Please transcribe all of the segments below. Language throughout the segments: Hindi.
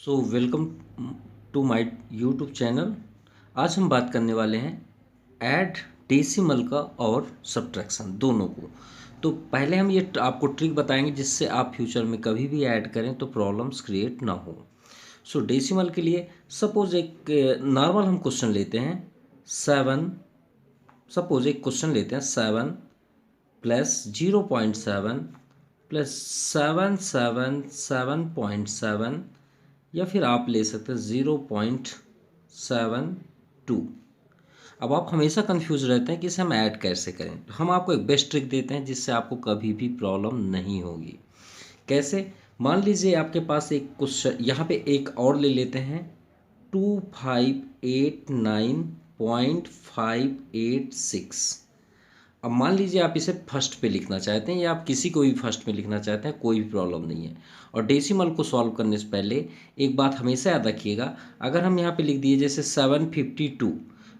Welcome to my YouTube channel. आज हम बात करने वाले हैं ऐड डेसिमल का और सब्ट्रैक्शन दोनों को। तो पहले हम ये आपको ट्रिक बताएंगे जिससे आप फ्यूचर में कभी भी ऐड करें तो प्रॉब्लम्स क्रिएट ना हो। डेसिमल के लिए सपोज एक नॉर्मल हम क्वेश्चन लेते हैं 7। सपोज एक क्वेश्चन लेते हैं 7 प्लस 0.7 प्लस 777.7 या फिर आप ले सकते हैं 0.72। अब आप हमेशा कंफ्यूज रहते हैं कि इसे हम ऐड कैसे करें, तो हम आपको एक बेस्ट ट्रिक देते हैं जिससे आपको कभी भी प्रॉब्लम नहीं होगी। कैसे? मान लीजिए आपके पास एक क्वेश्चन यहाँ पे एक और ले लेते हैं 2589.586। अब मान लीजिए आप इसे फर्स्ट पे लिखना चाहते हैं या आप किसी को भी फर्स्ट में लिखना चाहते हैं, कोई भी प्रॉब्लम नहीं है। और डेसिमल को सॉल्व करने से पहले एक बात हमेशा याद रखिएगा, अगर हम यहाँ पे लिख दिए जैसे 752,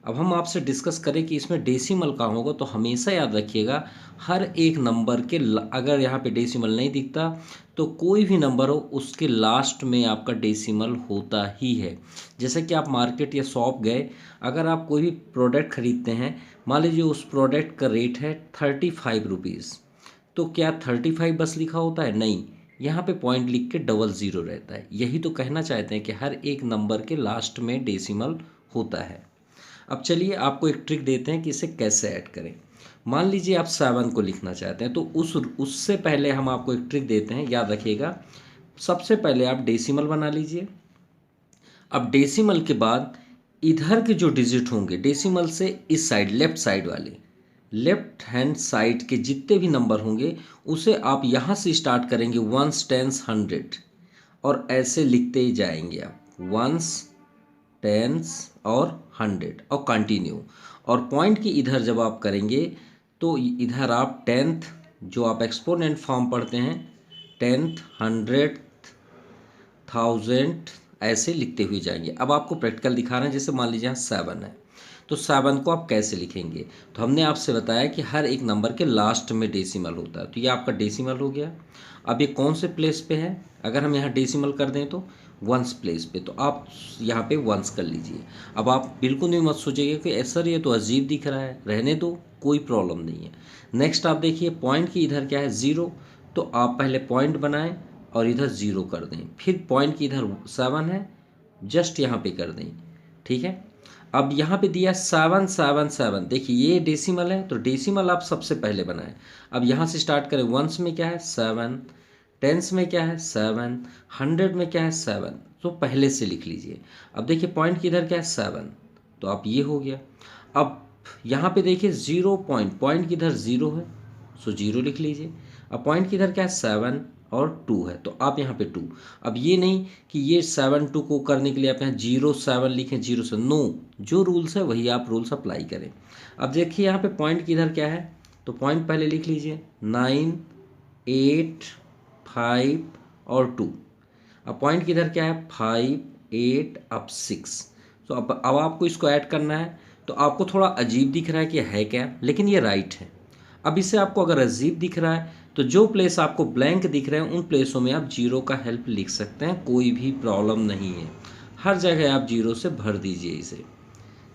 अब हम आपसे डिस्कस करें कि इसमें डेसिमल कहाँ होगा, तो हमेशा याद रखिएगा हर एक नंबर के अगर यहाँ पे डेसिमल नहीं दिखता तो कोई भी नंबर हो उसके लास्ट में आपका डेसिमल होता ही है। जैसे कि आप मार्केट या शॉप गए, अगर आप कोई भी प्रोडक्ट खरीदते हैं, मान लीजिए उस प्रोडक्ट का रेट है 35 रुपीज़, तो क्या 35 बस लिखा होता है? नहीं, यहाँ पे पॉइंट लिख के डबल ज़ीरो रहता है। यही तो कहना चाहते हैं कि हर एक नंबर के लास्ट में डेसिमल होता है। अब चलिए आपको एक ट्रिक देते हैं कि इसे कैसे ऐड करें। मान लीजिए आप 7 को लिखना चाहते हैं, तो उससे पहले हम आपको एक ट्रिक देते हैं, याद रखिएगा। सबसे पहले आप डेसिमल बना लीजिए। अब डेसिमल के बाद इधर के जो डिजिट होंगे डेसिमल से इस साइड लेफ्ट साइड वाले लेफ्ट हैंड साइड के जितने भी नंबर होंगे उसे आप यहाँ से स्टार्ट करेंगे 1s 10s 100 और ऐसे लिखते ही जाएंगे आप 1s 10s और 100 और कंटिन्यू। और पॉइंट की इधर जब आप करेंगे तो इधर आप 10th जो आप एक्सपोनेंट फॉर्म पढ़ते हैं 10th 100th 1000 ऐसे लिखते हुए जाएंगे। अब आपको प्रैक्टिकल दिखा रहे हैं, जैसे मान लीजिए यहाँ 7 है, तो 7 को आप कैसे लिखेंगे। तो हमने आपसे बताया कि हर एक नंबर के लास्ट में डेसिमल होता है, तो ये आपका डेसिमल हो गया। अब ये कौन से प्लेस पे है? अगर हम यहाँ डेसिमल कर दें तो वंस प्लेस पे, तो आप यहाँ पे वंस कर लीजिए। अब आप बिल्कुल नहीं मत सोचिएगा कि सर ये तो अजीब दिख रहा है, रहने दो, कोई प्रॉब्लम नहीं है। नेक्स्ट आप देखिए पॉइंट की इधर क्या है 0, तो आप पहले पॉइंट बनाएं और इधर 0 कर दें। फिर पॉइंट की इधर 7 है, जस्ट यहाँ पे कर दें, ठीक है। अब यहाँ पे दिया 777, देखिए ये डेसिमल है तो डेसिमल आप सबसे पहले बनाएं। अब यहाँ से स्टार्ट करें, वंस में क्या है 7, टेंस में क्या है 7, 100 में क्या है 7, तो पहले से लिख लीजिए। अब देखिए पॉइंट की इधर क्या है 7, तो आप ये हो गया। अब यहाँ पे देखिए 0 पॉइंट की इधर 0 है, सो 0 लिख लीजिए। अब पॉइंट की इधर क्या है 7 और 2 है, तो आप यहाँ पे 2। अब ये नहीं कि ये 7 2 को करने के लिए आप यहाँ 0 7 लिखें 0 से, नो, जो रूल्स है वही आप रूल्स अप्लाई करें। अब देखिए यहाँ पे पॉइंट की इधर क्या है, तो पॉइंट पहले लिख लीजिए 9 8 5 और 2। अब पॉइंट की इधर क्या है 5 8 अब 6। तो अब आपको इसको ऐड करना है, तो आपको थोड़ा अजीब दिख रहा है कि है क्या, लेकिन ये राइट है। अब इससे आपको अगर अजीब दिख रहा है तो जो प्लेस आपको ब्लैंक दिख रहे हैं उन प्लेसों में आप 0 का हेल्प लिख सकते हैं, कोई भी प्रॉब्लम नहीं है। हर जगह आप 0 से भर दीजिए इसे।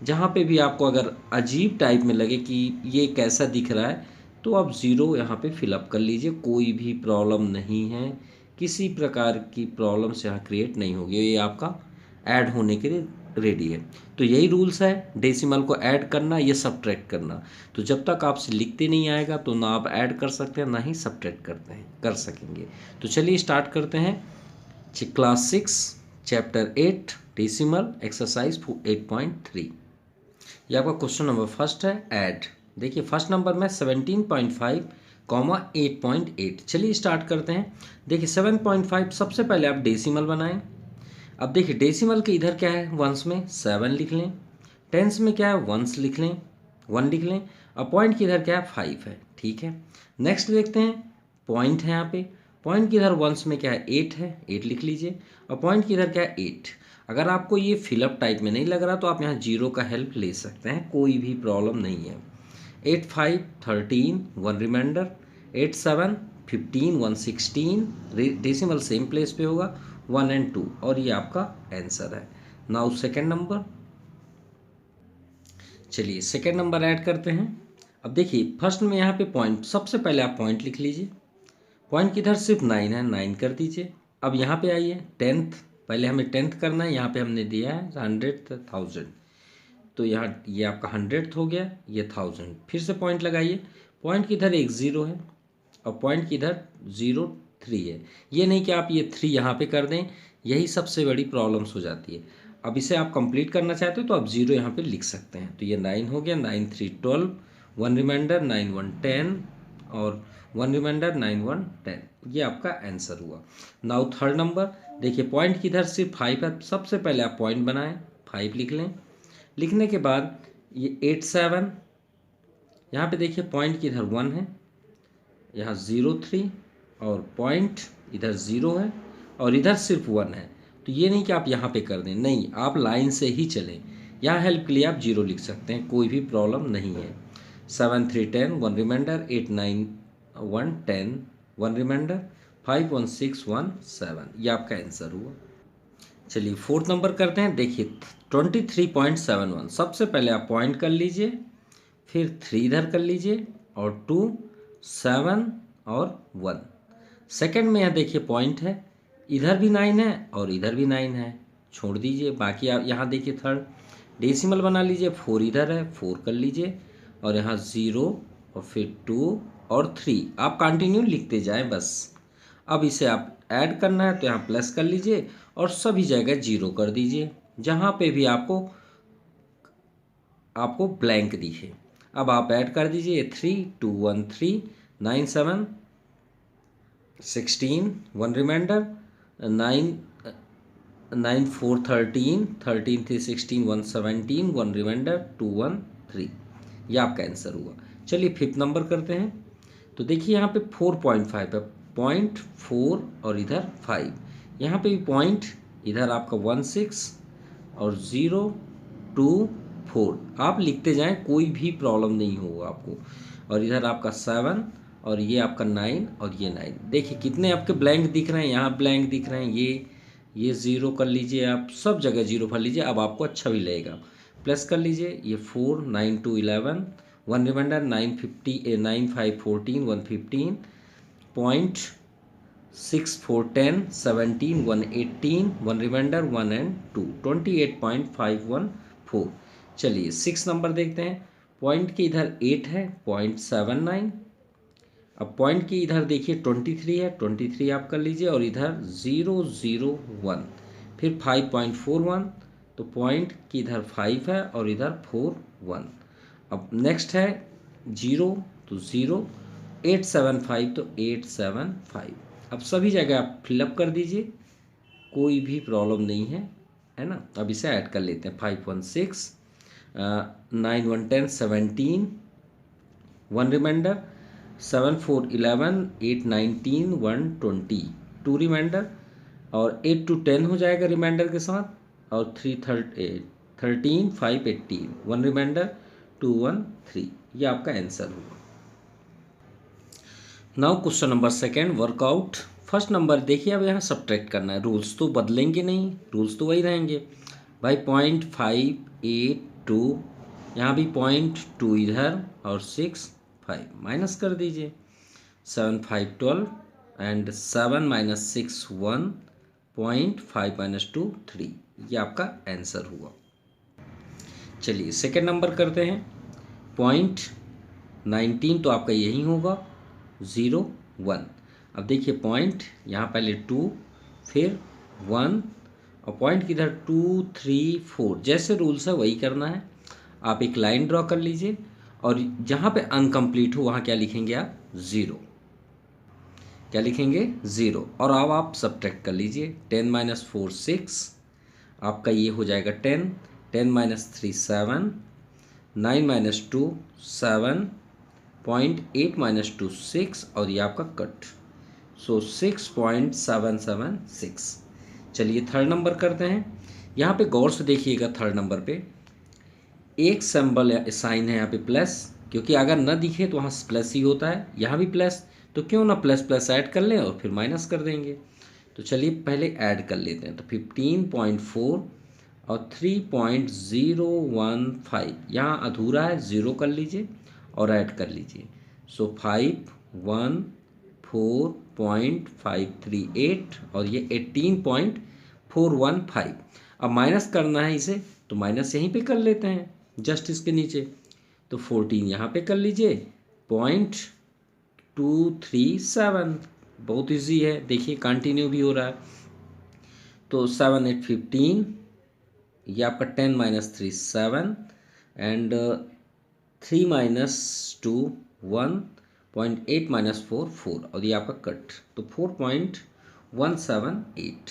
जहाँ पे भी आपको अगर अजीब टाइप में लगे कि ये कैसा दिख रहा है, तो आप 0 यहाँ पे फिलअप कर लीजिए, कोई भी प्रॉब्लम नहीं है। किसी प्रकार की प्रॉब्लम्स यहाँ क्रिएट नहीं होगी, ये आपका ऐड होने के लिए रेडी है। तो यही रूल्स है, डेसिमल को ऐड करना या सब्ट्रैक्ट करना। तो जब तक आपसे लिखते नहीं आएगा तो ना आप ऐड कर सकते हैं ना ही सब्ट्रैक्ट कर सकेंगे। तो चलिए स्टार्ट करते हैं। Class 6 chapter 8 decimal exercise 8.3। ये आपका क्वेश्चन नंबर फर्स्ट है, ऐड। देखिए फर्स्ट नंबर में 17.5 8.8। चलिए स्टार्ट करते हैं। देखिए 7.5 सबसे पहले आप डेसिमल बनाएं। अब देखिए डेसिमल के इधर क्या है, वंस में 7 लिख लें, टेंस में क्या है वंस लिख लें, 1 लिख लें। अब पॉइंट की इधर क्या है 5 है, ठीक है। नेक्स्ट देखते हैं, पॉइंट है यहाँ पे, पॉइंट की इधर वंस में क्या है 8 है, 8 लिख लीजिए। और पॉइंट की इधर क्या है 8। अगर आपको ये फिलअप टाइप में नहीं लग रहा तो आप यहाँ 0 का हेल्प ले सकते हैं, कोई भी प्रॉब्लम नहीं है। 8 5 13 1 रिमाइंडर, 8 7 15 1 16, डेसिमल सेम प्लेस पे होगा, 1 एंड 2, और ये आपका आंसर है। नाउ सेकेंड नंबर, चलिए सेकेंड नंबर ऐड करते हैं। अब देखिए फर्स्ट में यहाँ पे पॉइंट, सबसे पहले आप पॉइंट लिख लीजिए। पॉइंट किधर, सिर्फ 9 है, 9 कर दीजिए। अब यहाँ पे आइए टेंथ, पहले हमें टेंथ करना है। यहाँ पे हमने दिया है 100th 1000, तो यहाँ ये आपका 100th हो गया, ये 1000। फिर से पॉइंट लगाइए। पॉइंट किधर, एक 0 है और पॉइंट किधर 0 3 है। ये नहीं कि आप ये 3 यहाँ पे कर दें, यही सबसे बड़ी प्रॉब्लम्स हो जाती है। अब इसे आप कंप्लीट करना चाहते हो तो आप 0 यहाँ पे लिख सकते हैं। तो ये 9 हो गया, 9 3 12, 1 रिमाइंडर, 9 1 10 और 1 रिमाइंडर, 9 1 10। ये आपका आंसर हुआ। नाउ थर्ड नंबर, देखिए पॉइंट किधर, सिर्फ 5 है। सबसे पहले आप पॉइंट बनाएं, 5 लिख लें। लिखने के बाद ये 8 7, यहाँ पे देखिए पॉइंट किधर 1 है, यहाँ 0 3, और पॉइंट इधर 0 है और इधर सिर्फ 1 है। तो ये नहीं कि आप यहाँ पे कर दें, नहीं, आप लाइन से ही चलें। यहाँ हेल्प के लिए आप 0 लिख सकते हैं, कोई भी प्रॉब्लम नहीं है। 7 3 10, 1 रिमाइंडर, 8 9 1 10, 1 रिमाइंडर, 5 1 6 1 7। ये आपका आंसर हुआ। चलिए फोर्थ नंबर करते हैं। देखिए 23.71, सबसे पहले आप पॉइंट कर लीजिए, फिर 3 इधर कर लीजिए और 2 7 और 1। सेकंड में यहाँ देखिए पॉइंट है, इधर भी 9 है और इधर भी 9 है, छोड़ दीजिए। बाकी आप यहाँ देखिए थर्ड डेसिमल बना लीजिए, 4 इधर है, 4 कर लीजिए और यहाँ 0 और फिर 2 और 3। आप कंटिन्यू लिखते जाएं बस। अब इसे आप ऐड करना है तो यहाँ प्लस कर लीजिए और सभी जगह 0 कर दीजिए, जहाँ पे भी आपको ब्लैंक दिखे। अब आप ऐड कर दीजिए 3 2 1 3, 9 7 16, 1 रिमाइंडर, 9 9 4 13, 13 3 16, 1 17, 1 रिमाइंडर, 2 1 3। यह आपका आंसर हुआ। चलिए फिफ्थ नंबर करते हैं। तो देखिए यहाँ पे 4.5 है, पॉइंट 4 और इधर 5, यहाँ पे भी पॉइंट, इधर आपका 1 6 और 0 2 4। आप लिखते जाएं, कोई भी प्रॉब्लम नहीं होगा आपको। और इधर आपका 7 और ये आपका 9 और ये 9। देखिए कितने आपके ब्लैंक दिख रहे हैं, यहाँ ब्लैंक दिख रहे हैं, ये 0 कर लीजिए, आप सब जगह 0 भर लीजिए। अब आपको अच्छा भी लगेगा। प्लस कर लीजिए, ये 4 9 2 11, 1 रिमाइंडर, 9 50 9 5 14, 1 15, पॉइंट 6 4 10 17, 1 18, 1 रिमाइंडर, 1 एंड 2, 28.514। चलिए 6 नंबर देखते हैं। पॉइंट के इधर 8 है, पॉइंट 79। अब पॉइंट की इधर देखिए 23 है, 23 आप कर लीजिए और इधर 0 0 1, फिर 5.41। तो पॉइंट की इधर 5 है और इधर 4 1। अब नेक्स्ट है 0 तो 0, 875 तो 875। अब सभी जगह आप फिलअप कर दीजिए, कोई भी प्रॉब्लम नहीं है ना। अब इसे ऐड कर लेते हैं। 5 1 6, 9 1 10 17, 1 रिमाइंडर, 7 4 11, 8 19, 1 20, 2 रिमाइंडर और 8 to 10 हो जाएगा रिमाइंडर के साथ, और 3 13 5 18, 1 रिमाइंडर, 2 1 3। ये आपका आंसर होगा। Now question number second, workout. First number देखिए, अब यहाँ सब्ट्रैक्ट करना है, रूल्स तो बदलेंगे नहीं, रूल्स तो वही रहेंगे भाई। 0.582, यहाँ भी 0.2 इधर और 6 5 माइनस कर दीजिए। 7 5 12 एंड 7 - 6 1, 0.5 - 2 3। ये आपका आंसर हुआ। चलिए सेकेंड नंबर करते हैं। 0.19 तो आपका यही होगा, 0 1। अब देखिए पॉइंट यहाँ पहले 2 फिर 1 और पॉइंट किधर 2 3 4, जैसे रूल्स है वही करना है। आप एक लाइन ड्रॉ कर लीजिए और जहाँ पे अनकम्प्लीट हो वहाँ क्या लिखेंगे आप, 0। क्या लिखेंगे, 0। और अब आप सब्ट्रैक्ट कर लीजिए। 10 - 4 6, आपका ये हो जाएगा 10, 10 - 3 7, 9 - 2 7, 0.8 - 2 6 और ये आपका कट, सो 6.776। चलिए थर्ड नंबर करते हैं। यहाँ पे गौर से देखिएगा, थर्ड नंबर पे एक सिंबल साइन है यहाँ पे प्लस, क्योंकि अगर न दिखे तो वहाँ प्लस ही होता है, यहाँ भी प्लस, तो क्यों ना प्लस प्लस ऐड कर लें और फिर माइनस कर देंगे। तो चलिए पहले ऐड कर लेते हैं। तो 15.4 और 3.015 यहाँ अधूरा है, 0 कर लीजिए और ऐड कर लीजिए। सो 514.538 और ये 18.415। अब माइनस करना है इसे, तो माइनस यहीं पे कर लेते हैं जस्ट इसके नीचे। तो 14 यहाँ पे कर लीजिए, 0.237। बहुत इजी है, देखिए कंटिन्यू भी हो रहा है। तो 7 8 15, ये आपका 10 माइनस 3 7 एंड 3 माइनस 2 1.8 माइनस 4 4 और ये आपका कट, तो 4.178।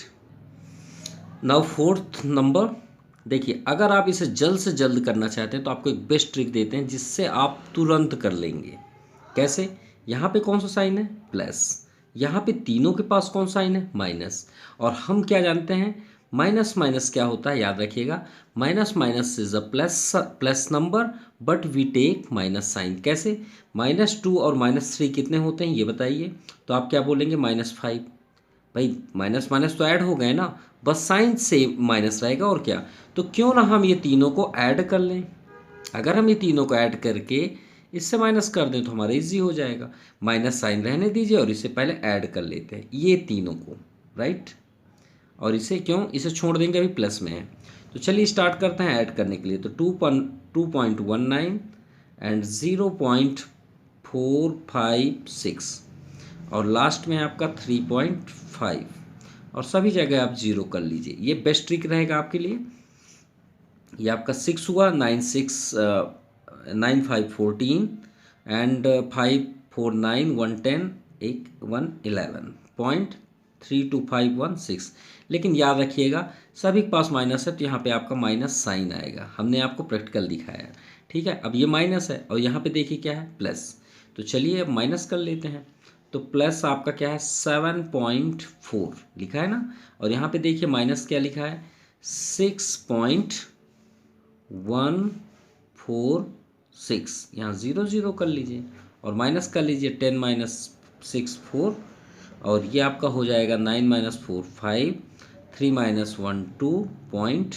नाउ फोर्थ नंबर देखिए, अगर आप इसे जल्द से जल्द करना चाहते हैं तो आपको एक बेस्ट ट्रिक देते हैं जिससे आप तुरंत कर लेंगे। कैसे? यहाँ पे कौन सा साइन है? प्लस। यहाँ पे तीनों के पास कौन सा साइन है? माइनस। और हम क्या जानते हैं? माइनस माइनस क्या होता है? याद रखिएगा, minus minus is a plus number but we take minus sign. कैसे? -2 और -3 कितने होते हैं ये बताइए। तो आप क्या बोलेंगे? -5। भाई माइनस माइनस तो ऐड हो गए ना, बस साइन से माइनस रहेगा और क्या। तो क्यों ना हम ये तीनों को ऐड कर लें। अगर हम ये तीनों को ऐड करके इससे माइनस कर दें तो हमारा इजी हो जाएगा। माइनस साइन रहने दीजिए और इसे पहले ऐड कर लेते हैं ये तीनों को, राइट। और इसे क्यों, इसे छोड़ देंगे, अभी प्लस में है। तो चलिए स्टार्ट करते हैं ऐड करने के लिए। तो 2.19 एंड 0.456 और लास्ट में आपका 3.5 और सभी जगह आप 0 कर लीजिए। ये बेस्ट ट्रिक रहेगा आपके लिए। ये आपका 6 हुआ, 9 6 9 5 14 एंड 5 4 9 110 111.32516। लेकिन याद रखिएगा सभी के पास माइनस है तो यहाँ पे आपका माइनस साइन आएगा, हमने आपको प्रैक्टिकल दिखाया है। ठीक है, अब ये माइनस है और यहाँ पे देखिए क्या है? प्लस। तो चलिए अब माइनस कर लेते हैं। तो प्लस आपका क्या है? 7.4 लिखा है ना, और यहाँ पे देखिए माइनस क्या लिखा है? 6.146। यहाँ 0 0 कर लीजिए और माइनस कर लीजिए। 10 माइनस 6 4 और ये आपका हो जाएगा 9 माइनस 4 5 3 माइनस 1 2.1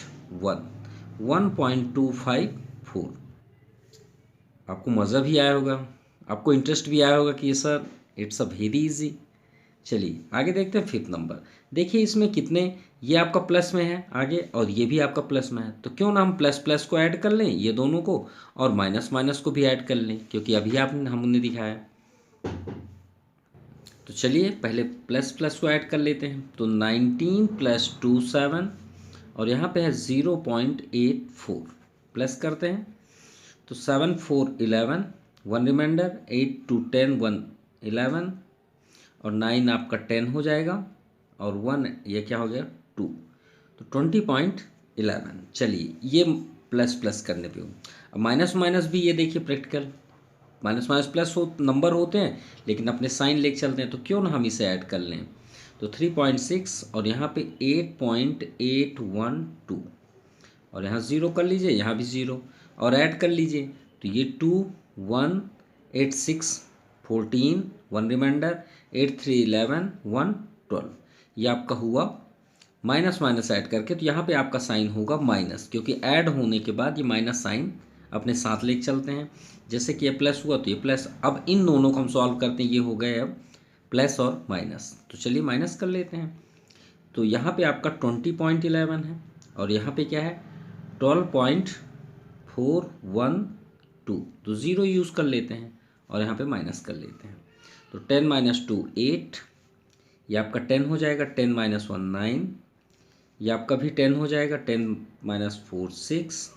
1.254। आपको मज़ा भी आया होगा, आपको इंटरेस्ट भी आया होगा कि ये sir it's a very easy. चलिए आगे देखते हैं फिफ्थ नंबर। देखिए इसमें कितने, ये आपका प्लस में है आगे और ये भी आपका प्लस में है, तो क्यों ना हम प्लस प्लस को ऐड कर लें ये दोनों को, और माइनस माइनस को भी ऐड कर लें क्योंकि अभी हमने दिखाया। तो चलिए पहले प्लस प्लस को ऐड कर लेते हैं। तो 19 + 2 7 और यहाँ पे है 0.84 प्लस करते हैं। तो 7 4 11 1 रिमाइंडर 8 2 10 1 11 और 9 आपका 10 हो जाएगा और 1 ये क्या हो गया? 2। तो 20.11। चलिए ये प्लस प्लस करने पे हो। अब माइनस माइनस भी ये देखिए practical, minus minus plus number होते हैं लेकिन अपने साइन लेके चलते हैं, तो क्यों ना हम इसे ऐड कर लें। तो 3.6 और यहाँ पे 8.812 और यहाँ 0 कर लीजिए, यहाँ भी 0 और ऐड कर लीजिए। तो ये 2 1 8 6 14 1 रिमाइंडर 8 3 11 1 12। ये आपका हुआ माइनस माइनस ऐड करके, तो यहाँ पे आपका साइन होगा माइनस, क्योंकि ऐड होने के बाद ये माइनस साइन अपने साथ लेके चलते हैं। जैसे कि ये प्लस हुआ तो ये प्लस। अब इन दोनों को हम सॉल्व करते हैं, ये हो गए अब प्लस और माइनस। तो चलिए माइनस कर लेते हैं। तो यहाँ पे आपका 20.11 है और यहाँ पे क्या है? 12.412। तो 0 यूज़ कर लेते हैं और यहाँ पे माइनस कर लेते हैं। तो 10 माइनस 2 8, ये आपका 10 हो जाएगा। 10 माइनस 1 9, ये आपका भी 10 हो जाएगा। 10 माइनस 4 6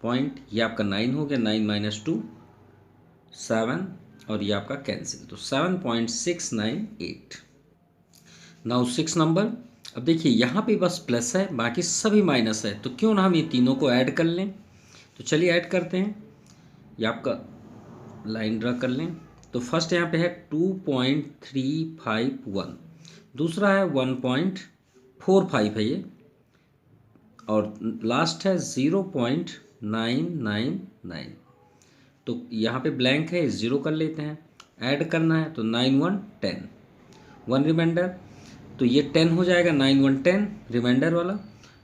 पॉइंट, ये आपका 9 हो गया। 9 माइनस 2 7 और ये आपका कैंसिल, तो 7.698। Now 6 number. अब देखिए यहाँ पे बस प्लस है, बाकी सभी माइनस है, तो क्यों ना हम ये तीनों को ऐड कर लें। तो चलिए ऐड करते हैं। ये आपका लाइन ड्रा कर लें। तो फर्स्ट यहाँ पे है 2.351, दूसरा है 1.45 है ये, और लास्ट है 0.999। तो यहाँ पे ब्लैंक है, 0 कर लेते हैं। ऐड करना है तो 9 1 10 1 रिमाइंडर। तो ये 10 हो जाएगा, 9 1 10 रिमाइंडर वाला,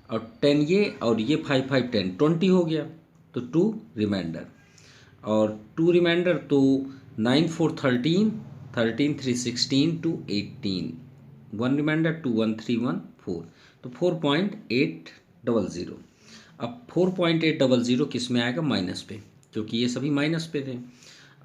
और 10 ये, और ये 5 5 10 20 हो गया, तो 2 रिमाइंडर, और 2 रिमाइंडर, तो 9 4 13 13 3 16 2 18, 1 रिमाइंडर 2 1 3 1 4, तो 4.800। अब 4.800 किस में आएगा? माइनस पे, क्योंकि ये सभी माइनस पे थे।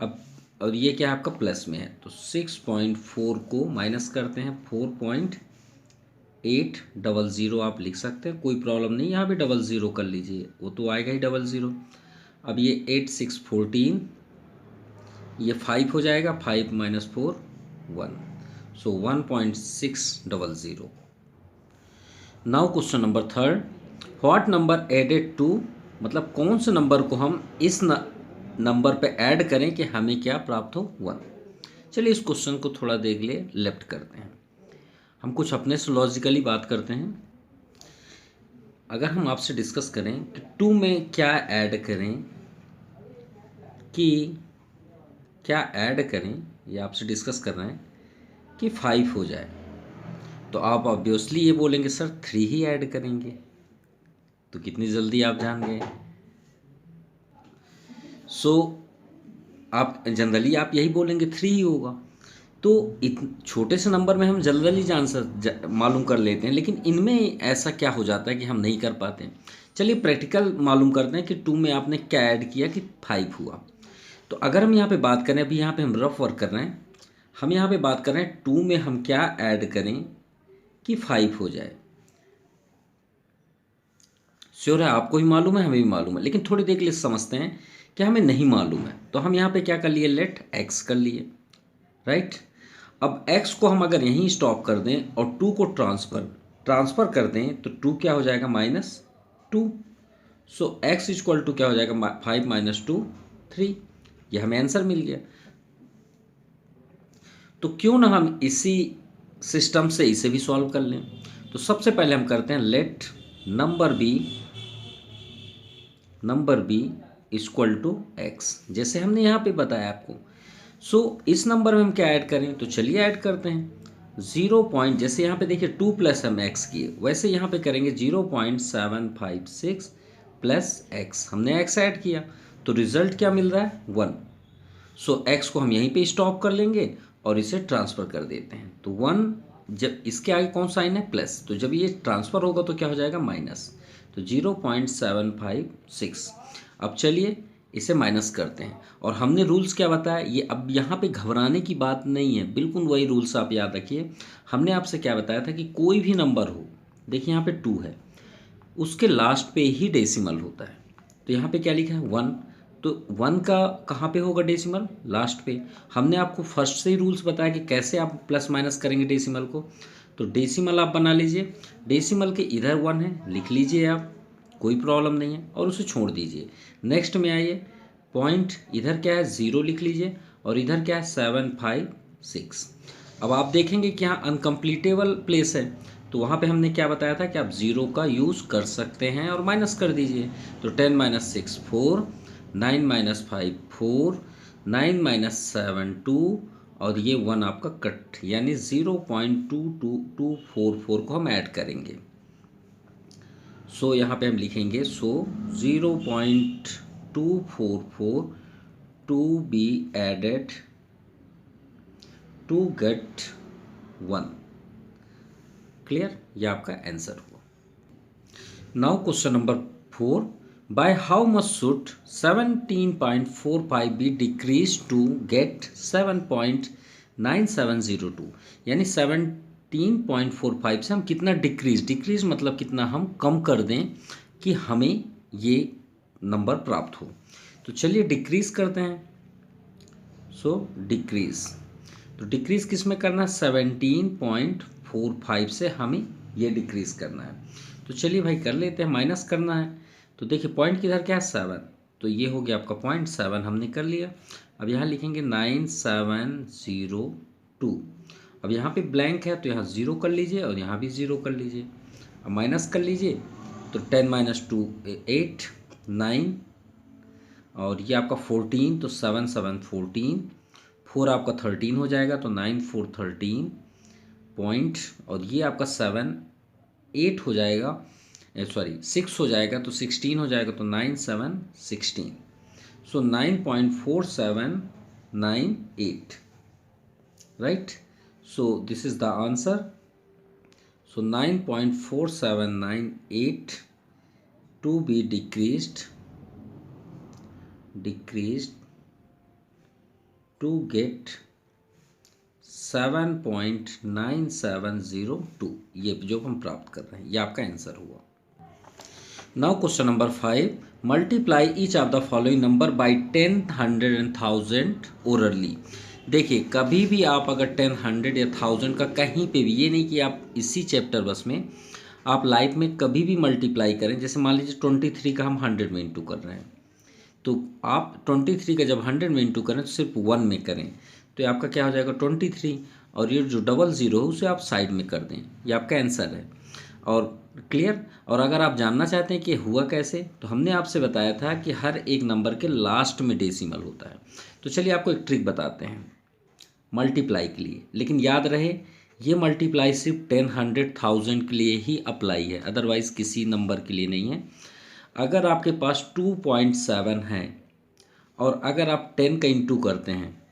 अब और ये क्या है आपका प्लस में है, तो 6.4 को माइनस करते हैं 4.800 आप लिख सकते हैं, कोई प्रॉब्लम नहीं, यहाँ भी 00 कर लीजिए, वो तो आएगा ही 00। अब ये 8 6 14, ये 5 हो जाएगा, 5 minus 4 1, so 1.600। Now question number third, what number added to, मतलब कौन से नंबर को हम इस नंबर पे ऐड करें कि हमें क्या प्राप्त हो? 1। चलिए इस क्वेश्चन को थोड़ा देख ले, लेफ्ट करते हैं, हम कुछ अपने से लॉजिकली बात करते हैं। अगर हम आपसे डिस्कस करें कि 2 में क्या ऐड करें, कि क्या ऐड करें, ये आपसे डिस्कस कर रहे हैं कि 5 हो जाए, तो आप ऑब्वियसली ये बोलेंगे सर 3 ही ऐड करेंगे, तो कितनी जल्दी आप जान गए। सो आप जनरली आप यही बोलेंगे 3 ही होगा, तो छोटे से नंबर में हम जल्दी मालूम कर लेते हैं, लेकिन इनमें ऐसा क्या हो जाता है कि हम नहीं कर पाते हैं। चलिए प्रैक्टिकल मालूम करते हैं कि 2 में आपने क्या ऐड किया कि 5 हुआ। तो अगर हम यहाँ पे बात करें, अभी यहाँ पे हम रफ वर्क कर रहे हैं, हम यहाँ पे बात कर रहे हैं 2 में हम क्या ऐड करें कि 5 हो जाए। श्योर है आपको भी मालूम है, हमें भी मालूम है, लेकिन थोड़ी देर के लिए समझते हैं कि हमें नहीं मालूम है, तो हम यहाँ पे क्या कर लिए, लेट x कर लिए, राइट। अब x को हम अगर यहीं स्टॉप कर दें और 2 को ट्रांसफ़र कर दें, तो 2 क्या हो जाएगा? -2। सो x इक्वल टू क्या हो जाएगा? 5 - 2 3। ये हमें आंसर मिल गया। तो क्यों ना हम इसी सिस्टम से इसे भी सॉल्व कर लें। तो सबसे पहले हम करते हैं let number be equal to x, जैसे हमने यहाँ पे बताया आपको। सो इस नंबर में हम क्या ऐड करें, तो चलिए ऐड करते हैं 0. जैसे यहाँ पे देखिए 2 प्लस हम x किए, वैसे यहाँ पे करेंगे 0.756 प्लस x, हमने x ऐड किया, तो रिजल्ट क्या मिल रहा है? 1। सो x को हम यहीं पे स्टॉप कर लेंगे और इसे ट्रांसफ़र कर देते हैं, तो 1, जब इसके आगे कौन साइन है? प्लस, तो जब ये ट्रांसफ़र होगा तो क्या हो जाएगा? माइनस, तो 0.756। अब चलिए इसे माइनस करते हैं, और हमने रूल्स क्या बताया, ये अब यहाँ पे घबराने की बात नहीं है, बिल्कुल वही रूल्स आप याद रखिए। हमने आपसे क्या बताया था कि कोई भी नंबर हो, देखिए यहाँ पे 2 है, उसके लास्ट पे ही डेसिमल होता है, तो यहाँ पे क्या लिखा है? 1, तो 1 का कहाँ पे होगा डेसिमल? लास्ट पे। हमने आपको फर्स्ट से ही रूल्स बताया कि कैसे आप प्लस माइनस करेंगे डेसिमल को, तो डेसिमल आप बना लीजिए, डेसिमल के इधर 1 है, लिख लीजिए आप, कोई प्रॉब्लम नहीं है, और उसे छोड़ दीजिए। नेक्स्ट में आइए, पॉइंट इधर क्या है? 0 लिख लीजिए, और इधर क्या है? 756। अब आप देखेंगे कि यहाँ अनकम्प्लीटेबल प्लेस है, तो वहाँ पे हमने क्या बताया था कि आप 0 का यूज़ कर सकते हैं और माइनस कर दीजिए, तो 10 - 6 4, 9 - 5 4, 9 - 7 2, और ये 1 आपका कट, यानी 0.22244 को हम ऐड करेंगे। सो यहाँ पे हम लिखेंगे 0.244 to be added to get 1। Clear? ये आपका आंसर हुआ। Now question number 4, by how much should 17.45 be decrease to get 7.9702, यानी 17.45 से हम कितना डिक्रीज मतलब कितना हम कम कर दें कि हमें ये नंबर प्राप्त हो। तो चलिए डिक्रीज करते हैं। सो डिक्रीज, तो डिक्रीज किस में करना है? 17.45 से हमें ये डिक्रीज करना है। तो चलिए भाई कर लेते हैं, माइनस करना है। तो देखिए पॉइंट किधर क्या है? 7, तो ये हो गया आपका 0.7 हमने कर लिया। अब यहाँ लिखेंगे 9702। अब यहाँ पे ब्लैंक है, तो यहाँ 0 कर लीजिए और यहाँ भी 0 कर लीजिए। अब माइनस कर लीजिए, तो 10 - 2 8 9, और ये आपका 14, तो 7 7 14, 4 आपका 13 हो जाएगा, तो 9 4 13, पॉइंट, और ये आपका 7 8 हो जाएगा, सॉरी 6 हो जाएगा, तो 16 हो जाएगा, तो 9 7 16, सो 9.4798, right. So this is the answer. So 9.4798 to be decreased to get 7.9702, ये जो हम प्राप्त कर रहे हैं, ये आपका आंसर हुआ। Now question number 5, multiply each of the following number by 10, 100 and 1000 orally. देखिए, कभी भी आप अगर 10, 100 या 1000 का कहीं पे भी, ये नहीं कि आप इसी चैप्टर बस में, आप लाइफ में कभी भी मल्टीप्लाई करें। जैसे मान लीजिए 23 का हम 100 में इंटू कर रहे हैं, तो आप 23 का जब 100 में इंटू करें तो सिर्फ 1 में करें, तो ये आपका क्या हो जाएगा 23, और ये जो 00 है उसे आप साइड में कर दें, ये आपका आंसर है। और क्लियर। और अगर आप जानना चाहते हैं कि हुआ कैसे, तो हमने आपसे बताया था कि हर एक नंबर के लास्ट में डेसिमल होता है। तो चलिए आपको एक ट्रिक बताते हैं मल्टीप्लाई के लिए, लेकिन याद रहे ये मल्टीप्लाई सिर्फ 10, 100, 1000 के लिए ही अप्लाई है, अदरवाइज़ किसी नंबर के लिए नहीं है। अगर आपके पास 2.7 है और अगर आप 10 का इंटू करते हैं,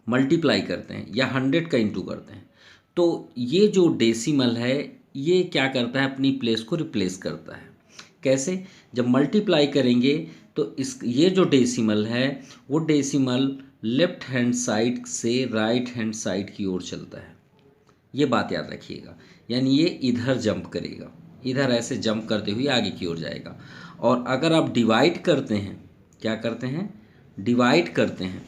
मल्टीप्लाई करते हैं, या 100 का इंटू करते हैं, तो ये जो डेसिमल है ये क्या करता है, अपनी प्लेस को रिप्लेस करता है। कैसे? जब मल्टीप्लाई करेंगे तो ये जो डेसिमल है वो डेसिमल लेफ्ट हैंड साइड से राइट हैंड साइड की ओर चलता है, ये बात याद रखिएगा। यानी ये इधर जंप करेगा, इधर ऐसे जंप करते हुए आगे की ओर जाएगा। और अगर आप डिवाइड करते हैं, क्या करते हैं, डिवाइड करते हैं,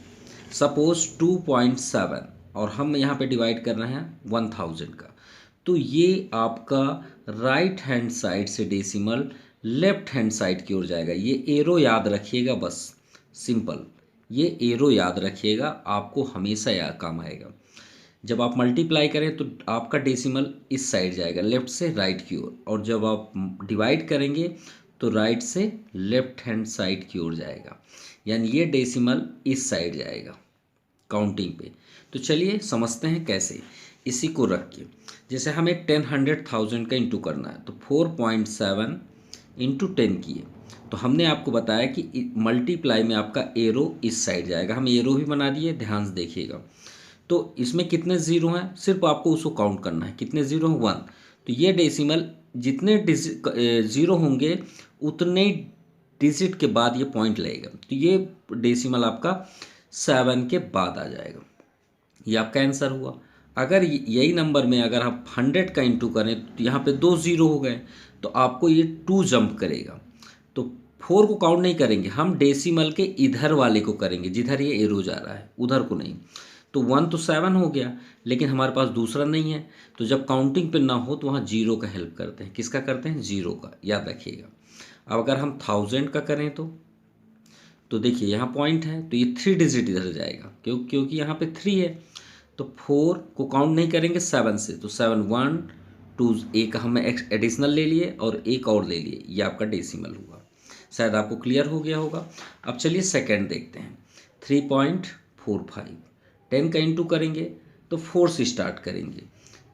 सपोज 2.7 और हम यहाँ पे डिवाइड कर रहे हैं 1000 का, तो ये आपका राइट हैंड साइड से डेसिमल लेफ्ट हैंड साइड की ओर जाएगा। ये एरो याद रखिएगा, बस सिंपल, ये एरो याद रखिएगा, आपको हमेशा याद काम आएगा। जब आप मल्टीप्लाई करें तो आपका डेसिमल इस साइड जाएगा, लेफ्ट से राइट की ओर, और जब आप डिवाइड करेंगे तो राइट से लेफ्ट हैंड साइड की ओर जाएगा, यानी ये डेसिमल इस साइड जाएगा काउंटिंग पे। तो चलिए समझते हैं कैसे। इसी को रख के, जैसे हमें 10, 100, 1000 का इंटू करना है, तो 4.7 इंटू 10 किए, तो हमने आपको बताया कि मल्टीप्लाई में आपका एरो इस साइड जाएगा। हम एरो भी बना दिए, ध्यान से देखिएगा। तो इसमें कितने ज़ीरो हैं, सिर्फ आपको उसको काउंट करना है, कितने ज़ीरो हैं, 1। तो ये डेसिमल जितने ज़ीरो होंगे उतने डिजिट के बाद ये पॉइंट लगेगा, तो ये डेसिमल आपका 7 के बाद आ जाएगा, ये आपका आंसर हुआ। अगर यही नंबर में अगर आप 100 का इंटू करें तो यहाँ पे 2 ज़ीरो हो गए, तो आपको ये 2 जंप करेगा। तो 4 को काउंट नहीं करेंगे, हम डेसिमल के इधर वाले को करेंगे, जिधर ये एरो जा रहा है उधर को नहीं। तो 1 तो 7 हो गया, लेकिन हमारे पास दूसरा नहीं है, तो जब काउंटिंग पे ना हो तो वहाँ जीरो का हेल्प करते हैं। किसका करते हैं? जीरो का, याद रखिएगा। अब अगर हम 1000 का करें तो देखिए यहाँ पॉइंट है, तो ये 3 डिजिट इधर जाएगा, क्योंकि यहाँ पे 3 है। तो 4 को काउंट नहीं करेंगे 7 से, तो 7 1 2, एक हम एडिशनल ले लिए और एक और ले लिए, ये आपका डेसिमल हुआ। शायद आपको क्लियर हो गया होगा। अब चलिए सेकंड देखते हैं, 3.45। 10 का इंटू करेंगे तो 4 से स्टार्ट करेंगे,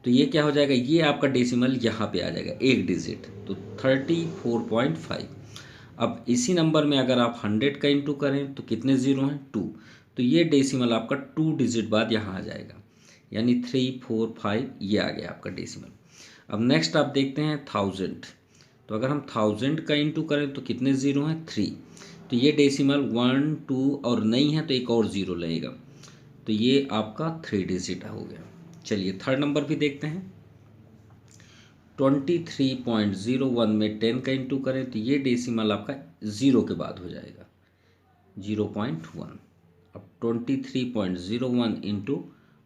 तो ये क्या हो जाएगा, ये आपका डेसिमल यहाँ पे आ जाएगा एक डिजिट, तो 34.5। अब इसी नंबर में अगर आप 100 का इंटू करें तो कितने ज़ीरो हैं, 2, तो ये डेसिमल आपका 2 डिजिट बाद यहाँ आ जाएगा, यानी 3 4 5, ये आ गया आपका डेसिमल। अब नेक्स्ट आप देखते हैं 1000, तो अगर हम 1000 का इंटू करें तो कितने ज़ीरो हैं, 3, तो ये डेसिमल 1 2 और नहीं है तो एक और ज़ीरो लगेगा, तो ये आपका 3 डिजिट हो गया। चलिए थर्ड नंबर भी देखते हैं, 23.01 में 10 का इंटू करें तो ये डेसिमल आपका ज़ीरो के बाद हो जाएगा, 0.1। अब 23.01 इंटू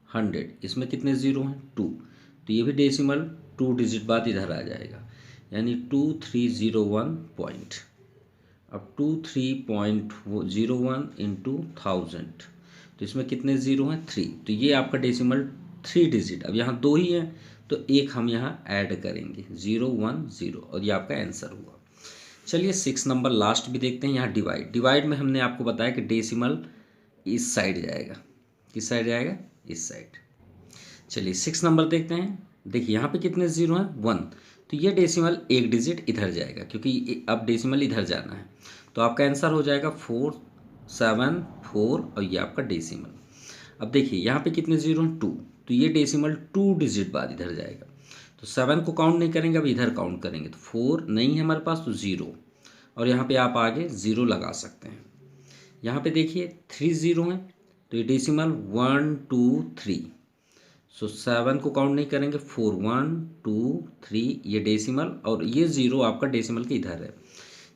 100, इसमें कितने ज़ीरो हैं, 2, तो ये भी डेसिमल 2 डिजिट बाद इधर आ जाएगा, यानी 2301 पॉइंट। अब 23.01 इंटू 1000, तो इसमें कितने ज़ीरो हैं, 3, तो ये आपका डेसिमल 3 डिजिट। अब यहाँ 2 ही हैं तो एक हम यहाँ ऐड करेंगे, 0 1 0, और ये आपका आंसर हुआ। चलिए 6 नंबर लास्ट भी देखते हैं। यहाँ डिवाइड में हमने आपको बताया कि डेसिमल इस साइड जाएगा, किस साइड जाएगा, इस साइड। चलिए 6 नंबर देखते हैं। देखिए यहाँ पे कितने ज़ीरो हैं, 1। तो ये डेसिमल एक डिजिट इधर जाएगा क्योंकि अब डेसिमल इधर जाना है। तो आपका आंसर हो जाएगा 4 7 4 और ये आपका डेसिमल। अब देखिए यहाँ पे कितने ज़ीरो हैं, 2। तो ये डेसिमल 2 डिजिट बाद इधर जाएगा। तो 7 को काउंट नहीं करेंगे, अब इधर काउंट करेंगे। तो 4 नहीं है हमारे पास, तो 0। और यहाँ पे आप आगे 0 लगा सकते हैं। यहाँ पे देखिए 3 ज़ीरो हैं, तो ये डेसिमल 1 2 3। सो 7 को काउंट नहीं करेंगे, 4 1 2 3 ये डेसिमल, और ये 0 आपका डेसिमल के इधर है।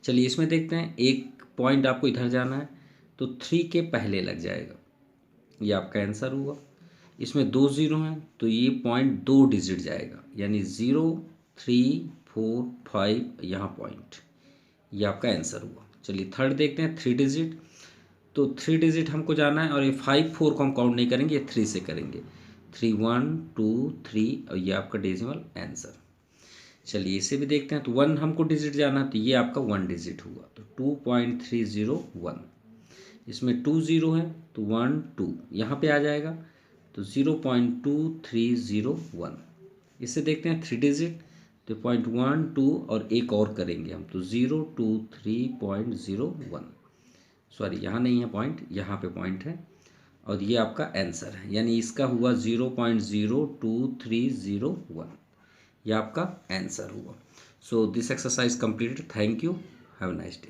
चलिए इसमें देखते हैं, एक पॉइंट आपको इधर जाना है, तो 3 के पहले लग जाएगा, ये आपका आंसर हुआ। इसमें 2 ज़ीरो हैं, तो ये पॉइंट 2 डिजिट जाएगा, यानी 0 3 4 5 यहाँ पॉइंट, ये आपका आंसर हुआ। चलिए थर्ड देखते हैं, 3 डिजिट। तो 3 डिजिट हमको जाना है, और ये 5 4 को हम काउंट नहीं करेंगे, ये 3 से करेंगे। 3 1 2 3 और ये आपका डेसिमल आंसर। चलिए इसे भी देखते हैं। तो 1 हमको डिजिट जाना है, तो ये आपका 1 डिजिट हुआ, तो 2.301। इसमें 2 ज़ीरो है, तो 1 2 यहाँ पे आ जाएगा, तो 0.2301। इसे देखते हैं 3 डिजिट। तो 0.12 और एक और करेंगे हम, तो 023.01। सॉरी यहाँ नहीं है पॉइंट, यहाँ पे पॉइंट है, और ये आपका आंसर है, यानी इसका हुआ 0.02301। ये आपका आंसर हुआ। So this exercise completed. Thank you, have a nice day.